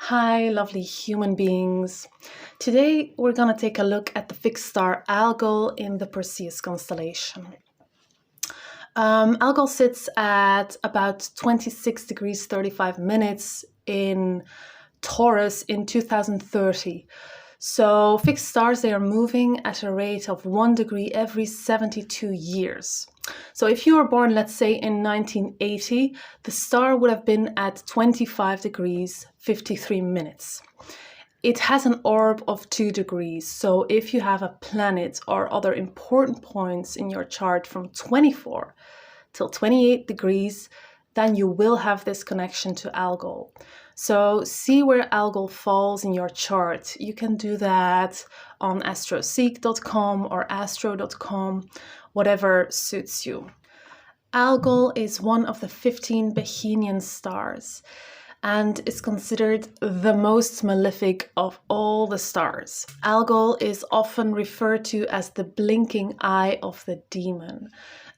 Hi, lovely human beings. Today we're going to take a look at the fixed star Algol in the Perseus constellation. Algol sits at about 26 degrees 35 minutes in Taurus in 2030. So fixed stars, they are moving at a rate of 1 degree every 72 years. So if you were born, let's say in 1980, the star would have been at 25 degrees 53 minutes. It has an orb of 2 degrees. So if you have a planet or other important points in your chart from 24 till 28 degrees, then you will have this connection to Algol. So see where Algol falls in your chart. You can do that on astroseek.com or astro.com, whatever suits you. Algol is one of the 15 Behenian stars and is considered the most malefic of all the stars. Algol is often referred to as the blinking eye of the demon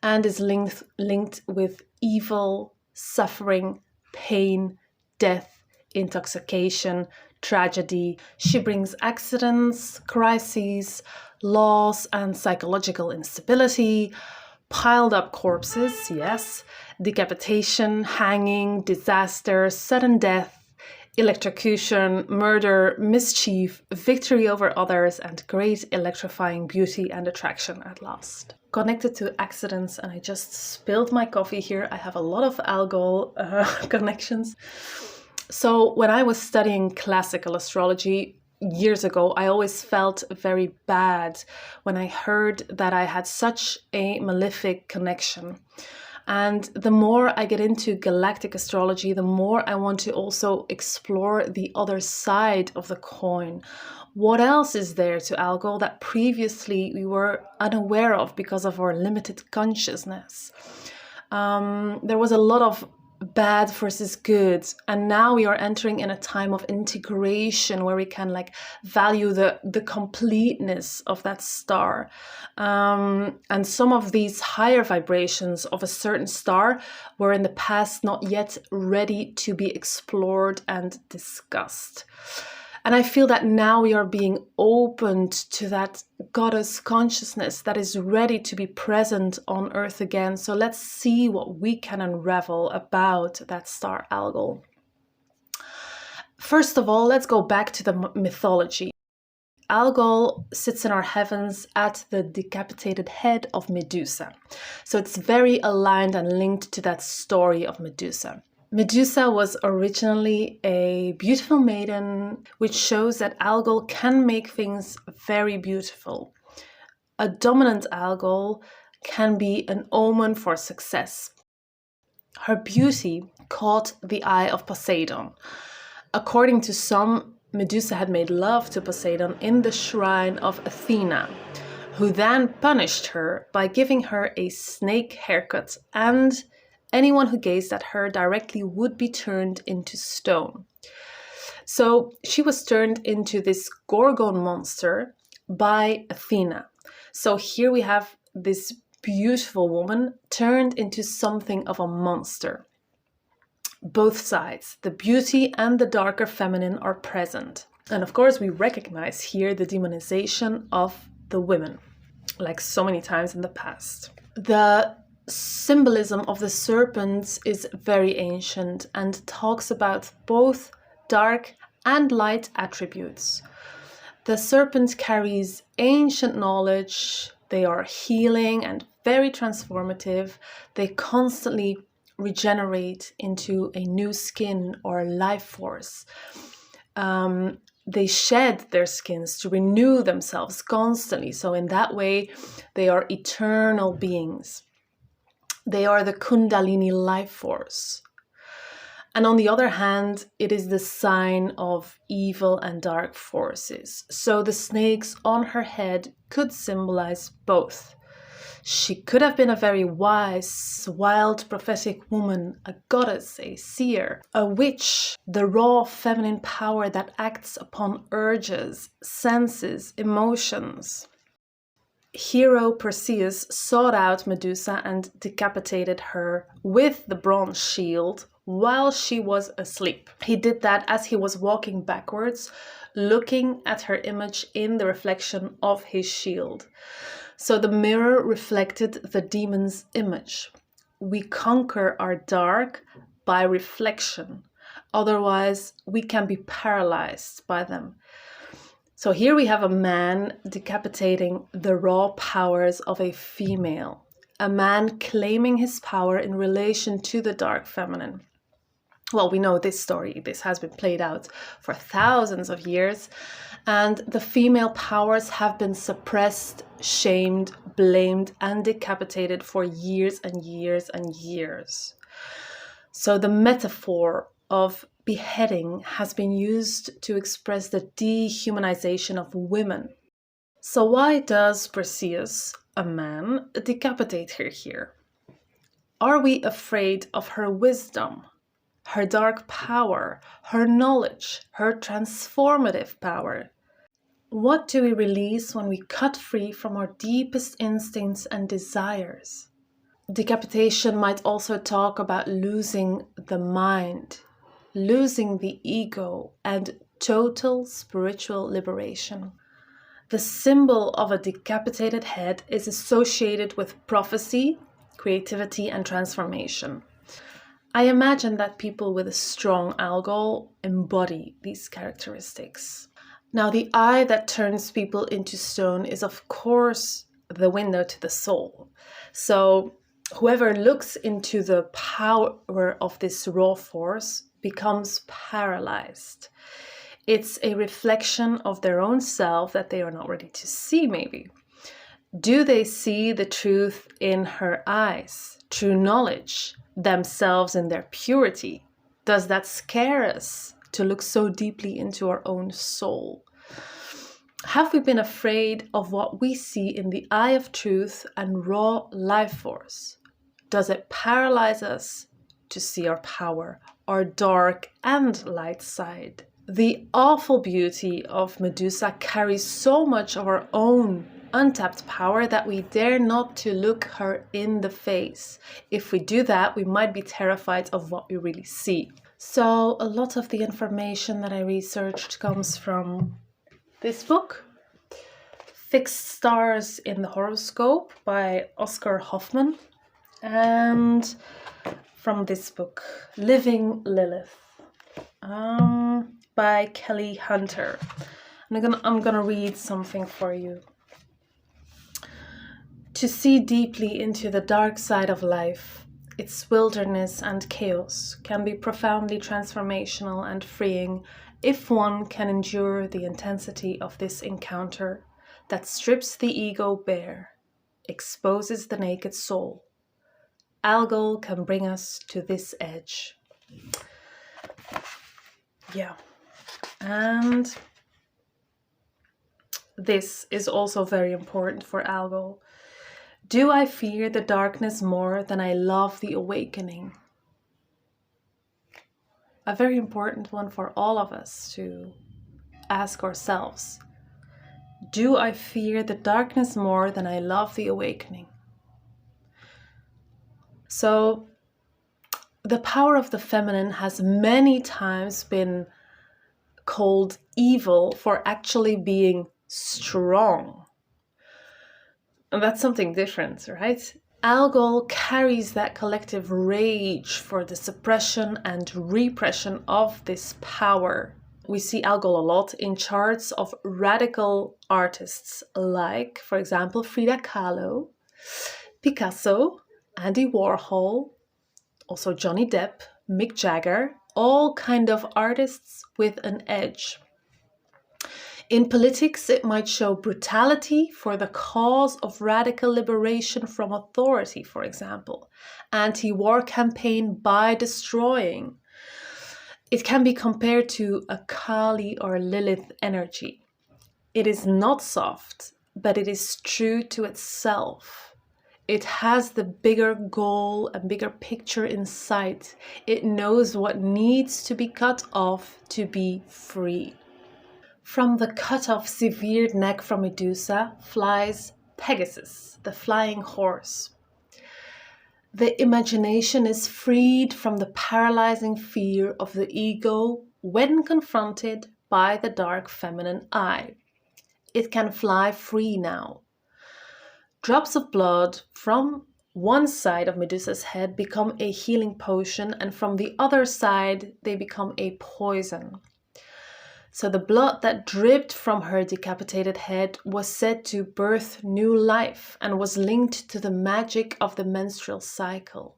and is linked with evil, suffering, pain, death, intoxication, tragedy. She brings accidents, crises, loss and psychological instability, piled up corpses, yes, decapitation, hanging, disaster, sudden death, electrocution, murder, mischief, victory over others, and great electrifying beauty and attraction at last. Connected to accidents, and I just spilled my coffee here. I have a lot of Algol connections. So when I was studying classical astrology years ago, I always felt very bad when I heard that I had such a malefic connection. And the more I get into galactic astrology, the more I want to also explore the other side of the coin. What else is there to Algol that previously we were unaware of because of our limited consciousness? There was a lot of bad versus good, and now we are entering in a time of integration where we can value the completeness of that star, and some of these higher vibrations of a certain star were in the past not yet ready to be explored and discussed. And I feel that now we are being opened to that goddess consciousness that is ready to be present on Earth again. So let's see what we can unravel about that star Algol. First of all, let's go back to the mythology. Algol sits in our heavens at the decapitated head of Medusa. So it's very aligned and linked to that story of Medusa. Medusa was originally a beautiful maiden, which shows that Algol can make things very beautiful. A dominant Algol can be an omen for success. Her beauty caught the eye of Poseidon. According to some, Medusa had made love to Poseidon in the shrine of Athena, who then punished her by giving her a snake haircut, and anyone who gazed at her directly would be turned into stone. So she was turned into this Gorgon monster by Athena. So here we have this beautiful woman turned into something of a monster. Both sides, the beauty and the darker feminine, are present. And of course, we recognize here the demonization of the women, like so many times in the past. The symbolism of the serpent is very ancient and talks about both dark and light attributes. The serpent carries ancient knowledge. They are healing and very transformative. They constantly regenerate into a new skin or life force. They shed their skins to renew themselves constantly. So in that way, they are eternal beings. They are the Kundalini life force. And on the other hand, it is the sign of evil and dark forces. So the snakes on her head could symbolize both. She could have been a very wise, wild, prophetic woman, a goddess, a seer, a witch, the raw feminine power that acts upon urges, senses, emotions. Hero Perseus sought out Medusa and decapitated her with the bronze shield while she was asleep. He did that as he was walking backwards, looking at her image in the reflection of his shield. So the mirror reflected the demon's image. We conquer our dark by reflection. Otherwise, we can be paralyzed by them. So here we have a man decapitating the raw powers of a female. A man claiming his power in relation to the dark feminine. Well, we know this story. This has been played out for thousands of years. And the female powers have been suppressed, shamed, blamed, and decapitated for years and years and years. So the metaphor of beheading has been used to express the dehumanization of women. So why does Perseus, a man, decapitate her here? Are we afraid of her wisdom, her dark power, her knowledge, her transformative power? What do we release when we cut free from our deepest instincts and desires? Decapitation might also talk about losing the mind, losing the ego, and total spiritual liberation. The symbol of a decapitated head is associated with prophecy, creativity, and transformation. I imagine that people with a strong Algol embody these characteristics. Now, the eye that turns people into stone is, of course, the window to the soul. So whoever looks into the power of this raw force becomes paralyzed. It's a reflection of their own self that they are not ready to see, maybe. Do they see the truth in her eyes? True knowledge, themselves in their purity? Does that scare us to look so deeply into our own soul? Have we been afraid of what we see in the eye of truth and raw life force? Does it paralyze us to see our power, our dark and light side? The awful beauty of Medusa carries so much of our own untapped power that we dare not to look her in the face. If we do that, we might be terrified of what we really see. So a lot of the information that I researched comes from this book, Fixed Stars in the Horoscope by Oscar Hoffman, and from this book, Living Lilith, by Kelly Hunter. I'm gonna read something for you. To see deeply into the dark side of life, its wilderness and chaos, can be profoundly transformational and freeing if one can endure the intensity of this encounter that strips the ego bare, exposes the naked soul. Algol can bring us to this edge. Yeah. And this is also very important for Algol. Do I fear the darkness more than I love the awakening? A very important one for all of us to ask ourselves. Do I fear the darkness more than I love the awakening? So, the power of the feminine has many times been called evil for actually being strong. And that's something different, right? Algol carries that collective rage for the suppression and repression of this power. We see Algol a lot in charts of radical artists like, for example, Frida Kahlo, Picasso, Andy Warhol, also Johnny Depp, Mick Jagger, all kind of artists with an edge. In politics, it might show brutality for the cause of radical liberation from authority, for example. Anti-war campaign by destroying. It can be compared to a Kali or Lilith energy. It is not soft, but it is true to itself. It has the bigger goal and bigger picture in sight. It knows what needs to be cut off to be free. From the cut-off severed neck from Medusa flies Pegasus, the flying horse. The imagination is freed from the paralyzing fear of the ego when confronted by the dark feminine eye. It can fly free now. Drops of blood from one side of Medusa's head become a healing potion, and from the other side they become a poison. So the blood that dripped from her decapitated head was said to birth new life and was linked to the magic of the menstrual cycle.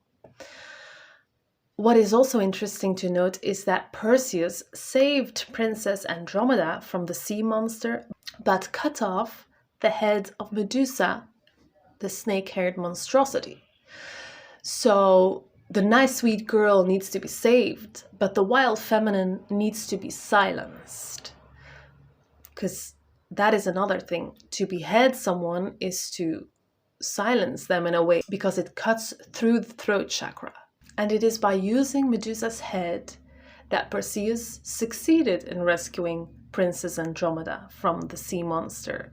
What is also interesting to note is that Perseus saved Princess Andromeda from the sea monster, but cut off the head of Medusa, the snake-haired monstrosity. So the nice sweet girl needs to be saved, but the wild feminine needs to be silenced. Because that is another thing. To behead someone is to silence them in a way, because it cuts through the throat chakra. And it is by using Medusa's head that Perseus succeeded in rescuing Princess Andromeda from the sea monster,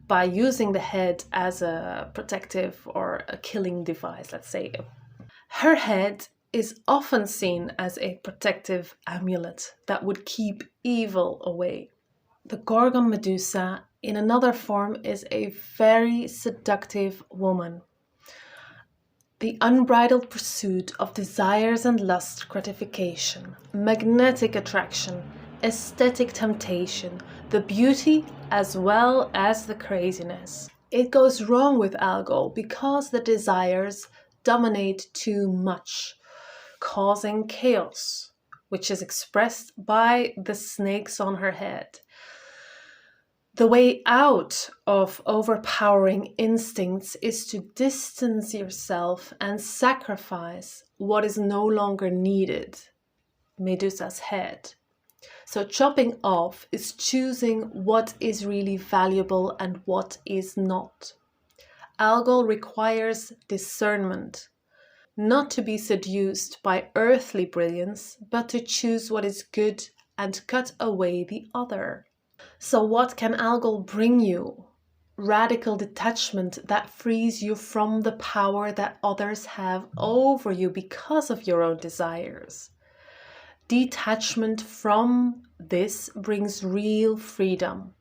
by using the head as a protective or a killing device, let's say. Her head is often seen as a protective amulet that would keep evil away. The Gorgon Medusa, in another form, is a very seductive woman. The unbridled pursuit of desires and lust gratification, magnetic attraction, aesthetic temptation, the beauty as well as the craziness. It goes wrong with Algol because the desires dominate too much, causing chaos, which is expressed by the snakes on her head. The way out of overpowering instincts is to distance yourself and sacrifice what is no longer needed, Medusa's head. So chopping off is choosing what is really valuable and what is not. Algol requires discernment, not to be seduced by earthly brilliance, but to choose what is good and cut away the other. So what can Algol bring you? Radical detachment that frees you from the power that others have over you because of your own desires. Detachment from this brings real freedom.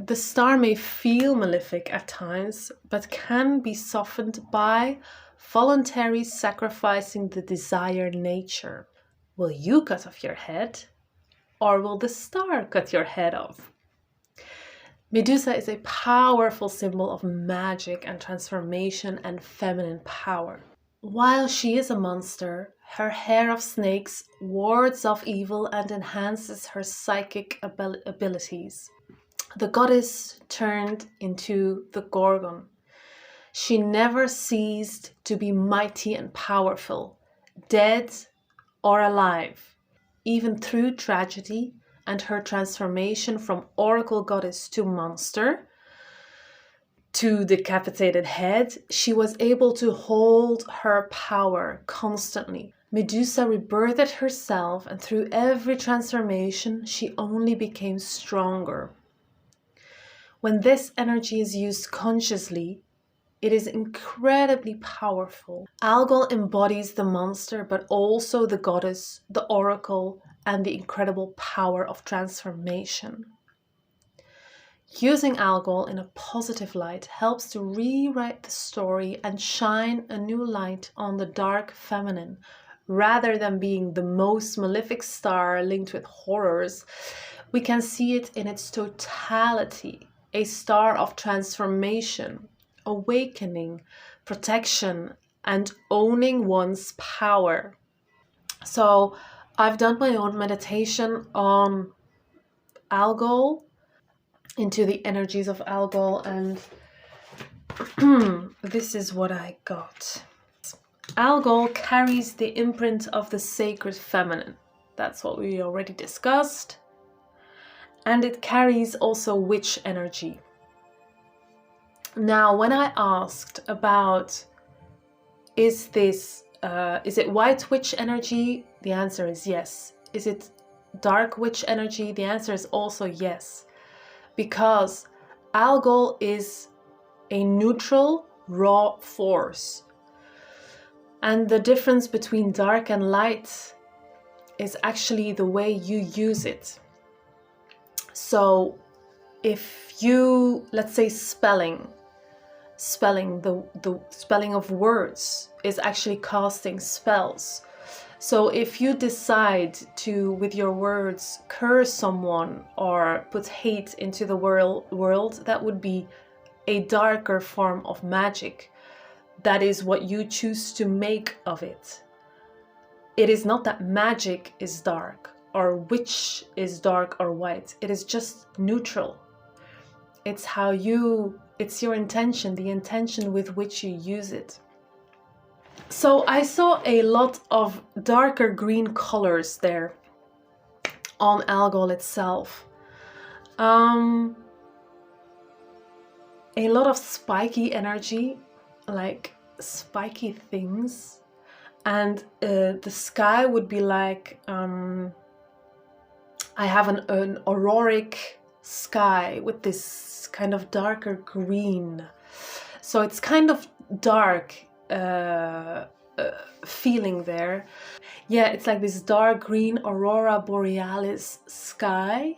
The star may feel malefic at times, but can be softened by voluntary sacrificing the desired nature. Will you cut off your head, or will the star cut your head off? Medusa is a powerful symbol of magic and transformation and feminine power. While she is a monster, her hair of snakes wards off evil and enhances her psychic abilities. The goddess turned into the Gorgon. She never ceased to be mighty and powerful, dead or alive, even through tragedy and her transformation from oracle goddess to monster, to decapitated head, she was able to hold her power constantly. Medusa rebirthed herself, and through every transformation, she only became stronger. When this energy is used consciously, it is incredibly powerful. Algol embodies the monster, but also the goddess, the oracle, and the incredible power of transformation. Using Algol in a positive light helps to rewrite the story and shine a new light on the dark feminine. Rather than being the most malefic star linked with horrors, we can see it in its totality, a star of transformation, awakening, protection, and owning one's power. So I've done my own meditation on Algol, into the energies of Algol, and this is what I got. Algol carries the imprint of the sacred feminine. That's what we already discussed. And it carries also witch energy. Now, when I asked about is it white witch energy? The answer is yes. Is it dark witch energy? The answer is also yes. Because Algol is a neutral, raw force. And the difference between dark and light is actually the way you use it. So if you, let's say spelling, the spelling of words is actually casting spells. So if you decide to, with your words, curse someone or put hate into the world, that would be a darker form of magic. That is what you choose to make of it. It is not that magic is dark or witch is dark or white. It is just neutral. It's how you, it's your intention, the intention with which you use it. So I saw a lot of darker green colors there on Algol itself. A lot of spiky energy, like spiky things. And the sky would be like, I have an auroric sky with this kind of darker green. So it's kind of dark feeling there. Yeah, it's like this dark green aurora borealis sky.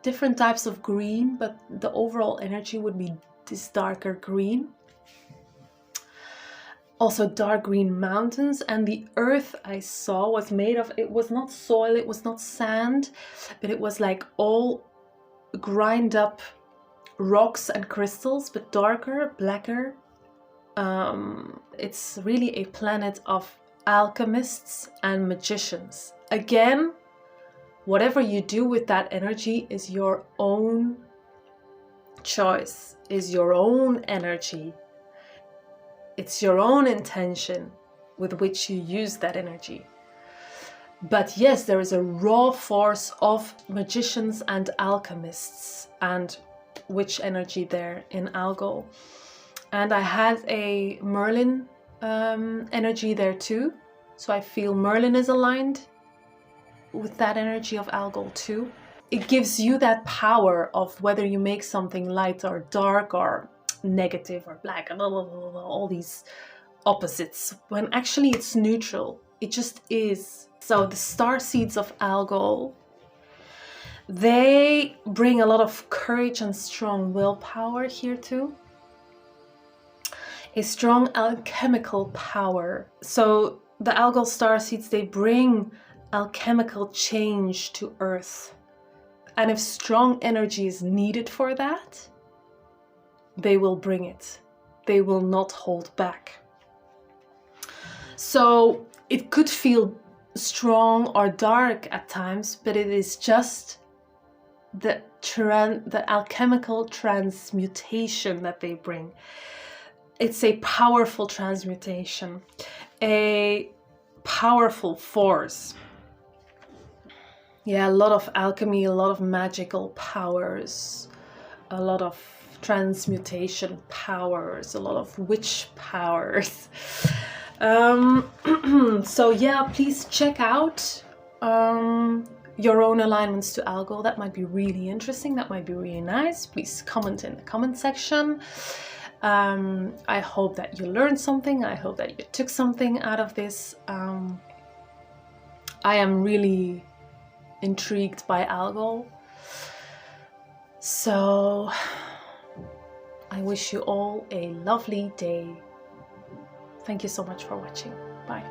Different types of green, but the overall energy would be this darker green. Also dark green mountains, and the earth I saw was made of, it was not soil, it was not sand, but it was like all grind up rocks and crystals, but darker, blacker. It's really a planet of alchemists and magicians. Again, whatever you do with that energy is your own choice, is your own energy. It's your own intention with which you use that energy. But yes, there is a raw force of magicians and alchemists and witch energy there in Algol. And I had a Merlin energy there too. So I feel Merlin is aligned with that energy of Algol too. It gives you that power of whether you make something light or dark or negative or black and all these opposites, when actually it's neutral. It just is. So the star seeds of Algol, they bring a lot of courage and strong willpower here too. A strong alchemical power. So the Algol star seeds, they bring alchemical change to Earth. And if strong energy is needed for that, they will bring it. They will not hold back. So it could feel strong or dark at times, but it is just the alchemical transmutation that they bring. It's a powerful transmutation, a powerful force. Yeah, a lot of alchemy, a lot of magical powers, a lot of transmutation powers, a lot of witch powers. So yeah, please check out your own alignments to Algol. That might be really interesting. That might be really nice. Please comment in the comment section. I hope that you learned something. I hope that you took something out of this. I am really intrigued by Algol. So I wish you all a lovely day. Thank you so much for watching. Bye.